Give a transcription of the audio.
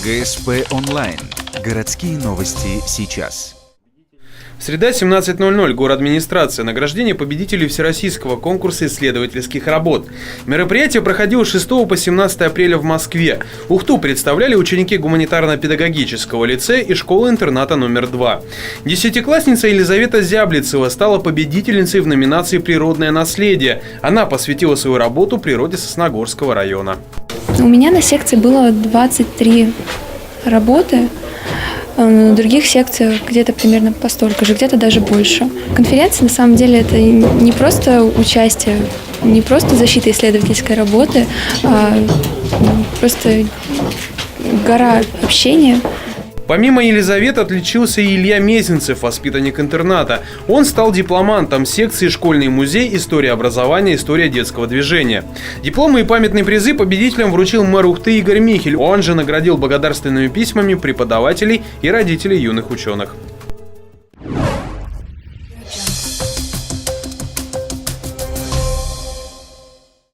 ГСП онлайн. Городские новости сейчас. Среда, 17:00. Город-администрация. Награждение победителей Всероссийского конкурса исследовательских работ. Мероприятие проходило с 6 по 17 апреля в Москве. Ухту представляли ученики гуманитарно-педагогического лицея и школы-интерната номер 2. Десятиклассница Елизавета Зяблицева стала победительницей в номинации «Природное наследие». Она посвятила свою работу природе Сосногорского района. У меня на секции было 23 работы. На других секциях где-то примерно по столько же, где-то даже больше. Конференция, на самом деле, это не просто участие, не просто защита исследовательской работы, а просто гора общения. Помимо Елизаветы отличился и Илья Мезенцев, воспитанник интерната. Он стал дипломантом секции «Школьный музей. История образования. История детского движения». Дипломы и памятные призы победителям вручил мэр Ухты Игорь Михель. Он же наградил благодарственными письмами преподавателей и родителей юных ученых.